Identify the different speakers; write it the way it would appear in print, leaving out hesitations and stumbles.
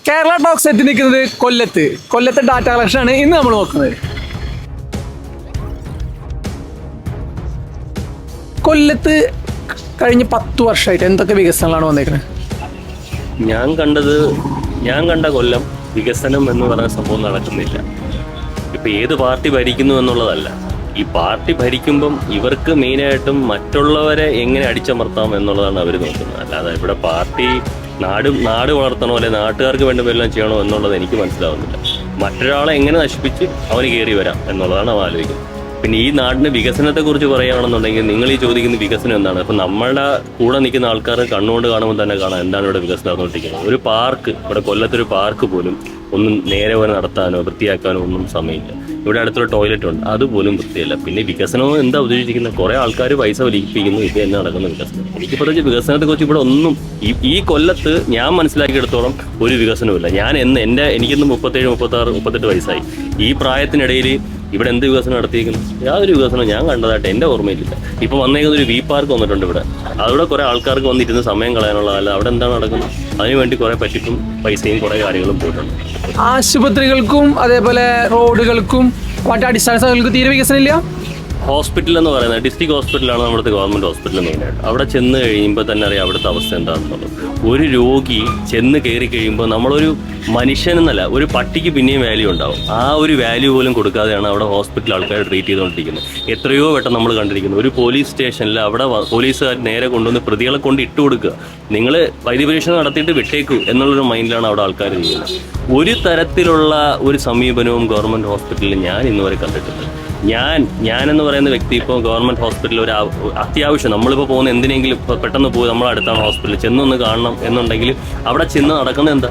Speaker 1: Kerala talks എത്തി നിൽക്കുന്നത് കൊല്ലത്തെ ഡാറ്റ കളക്ഷൻ ആണ് ഇന്ന് നമ്മൾ നോക്കുന്നത്. കൊല്ലത്ത് കഴിഞ്ഞ 10 വർഷമായിട്ട് എന്തൊക്കെ വികസനങ്ങളാണ് വന്നേക്കുന്നത്?
Speaker 2: ഞാൻ കണ്ട കൊല്ലം വികസനം എന്ന് പറയുന്ന സംഭവം നടക്കുന്നില്ല. ഇപ്പം ഏത് പാർട്ടി ഭരിക്കുന്നു എന്നുള്ളതല്ല, ഈ പാർട്ടി ഭരിക്കുമ്പം ഇവർക്ക് മെയിനായിട്ടും മറ്റുള്ളവരെ എങ്ങനെ അടിച്ചമർത്താം എന്നുള്ളതാണ് അവർ നോക്കുന്നത്. അല്ലാതെ ഇവിടെ പാർട്ടി നാട് വളർത്തണോ അല്ലെ നാട്ടുകാർക്ക് വേണ്ട എല്ലാം ചെയ്യണോ എന്നുള്ളത് എനിക്ക് മനസ്സിലാവുന്നില്ല. മറ്റൊരാളെ എങ്ങനെ നശിപ്പിച്ച് അവന് കയറി വരാം എന്നുള്ളതാണ് അവൻ ആലോചിക്കുന്നത്. പിന്നെ ഈ നാടിൻ്റെ വികസനത്തെക്കുറിച്ച് പറയുകയാണെന്നുണ്ടെങ്കിൽ നിങ്ങൾ ഈ ചോദിക്കുന്ന വികസനം എന്താണ്? അപ്പം നമ്മളുടെ കൂടെ നിൽക്കുന്ന ആൾക്കാർ കണ്ണുകൊണ്ട് കാണുമ്പോൾ തന്നെ കാണാം എന്താണ് ഇവിടെ വികസനം നടന്നുകൊണ്ടിരിക്കുന്നത്. ഒരു പാർക്ക്, ഇവിടെ കൊല്ലത്തൊരു പാർക്ക് പോലും ഒന്നും നേരെ പോലെ നടത്താനോ വൃത്തിയാക്കാനോ ഒന്നും സമയമില്ല. ഇവിടെ അടുത്തൊരു ടോയ്ലറ്റ് ഉണ്ട്, അതുപോലും വൃത്തിയല്ല. പിന്നെ വികസനം എന്താ ഉദ്ദേശിക്കുന്നത്? കുറേ ആൾക്കാർ പൈസ വലിപ്പിക്കുന്നു, ഇത് തന്നെ നടക്കുന്ന വികസനം. എനിക്ക് പ്രത്യേകിച്ച് വികസനത്തെക്കുറിച്ച് ഇവിടെ ഒന്നും ഈ കൊല്ലത്ത് ഞാൻ മനസ്സിലാക്കിയെടുത്തോളം ഒരു വികസനവുമില്ല. എനിക്കിന്ന് 37, 36, 38 വയസ്സായി. ഈ പ്രായത്തിനിടയിൽ ഇവിടെ എന്ത് വികസനം നടത്തിയിരിക്കുന്നു? യാതൊരു വികസനം ഞാൻ കണ്ടതായിട്ട് എൻ്റെ ഓർമ്മയിലില്ല. ഇപ്പോൾ വന്നേക്കുന്ന ഒരു വി പാർക്ക് വന്നിട്ടുണ്ട് ഇവിടെ. അവിടെ കുറേ ആൾക്കാർക്ക് വന്നിരുന്ന് സമയം കളയാനുള്ളതല്ല, അവിടെ എന്താണ് നടക്കുന്നത്? അതിനുവേണ്ടി കുറേ പറ്റിപ്പും പൈസയും കുറേ കാര്യങ്ങളും പോയിട്ടുണ്ട്.
Speaker 1: ആശുപത്രികൾക്കും അതേപോലെ റോഡുകൾക്കും മറ്റു അടിസ്ഥാന സൗകര്യങ്ങൾക്ക് തീരെ വികസനമില്ല.
Speaker 2: ഹോസ്പിറ്റൽ എന്ന് പറയുന്നത് ഡിസ്ട്രിക്ട് ഹോസ്പിറ്റലാണ് നമ്മുടെ ഗവൺമെൻറ് ഹോസ്പിറ്റൽ മെയിനായിട്ട്. അവിടെ ചെന്ന് കഴിയുമ്പോൾ തന്നെ അറിയാം അവിടുത്തെ അവസ്ഥ എന്താണെന്നുള്ളത്. ഒരു രോഗി ചെന്ന് കയറി കഴിയുമ്പോൾ നമ്മളൊരു മനുഷ്യനെന്നല്ല, ഒരു പട്ടിക്ക് പിന്നെയും വാല്യൂ ഉണ്ടാവും. ആ ഒരു വാല്യൂ പോലും കൊടുക്കാതെയാണ് അവിടെ ഹോസ്പിറ്റൽ ആൾക്കാർ ട്രീറ്റ് ചെയ്തുകൊണ്ടിരിക്കുന്നത്. എത്രയോ വട്ടം നമ്മൾ കണ്ടിരിക്കുന്നു. ഒരു പോലീസ് സ്റ്റേഷനിൽ അവിടെ പോലീസുകാർ നേരെ കൊണ്ടുവന്ന് പ്രതികളെ കൊണ്ട് ഇട്ട് കൊടുക്കുക, നിങ്ങൾ വൈദ്യപരീക്ഷ നടത്തിയിട്ട് വിട്ടേക്കൂ എന്നുള്ളൊരു മൈൻഡിലാണ് അവിടെ ആൾക്കാർ ചെയ്യുന്നത്. ഒരു തരത്തിലുള്ള ഒരു സമീപനവും ഗവൺമെൻറ് ഹോസ്പിറ്റലിൽ ഞാൻ ഇന്നുവരെ കണ്ടിട്ടില്ല. ഞാനെന്ന് പറയുന്ന വ്യക്തി ഇപ്പോൾ ഗവൺമെൻറ് ഹോസ്പിറ്റലിൽ ഒരു അത്യാവശ്യം നമ്മളിപ്പോൾ പോകുന്ന എന്തിനെങ്കിലും പെട്ടെന്ന് പോയി നമ്മളടുത്താണ് ഹോസ്പിറ്റലിൽ ചെന്നൊന്ന് കാണണം എന്നുണ്ടെങ്കിൽ അവിടെ ചെന്ന് നടക്കുന്നത് എന്താ?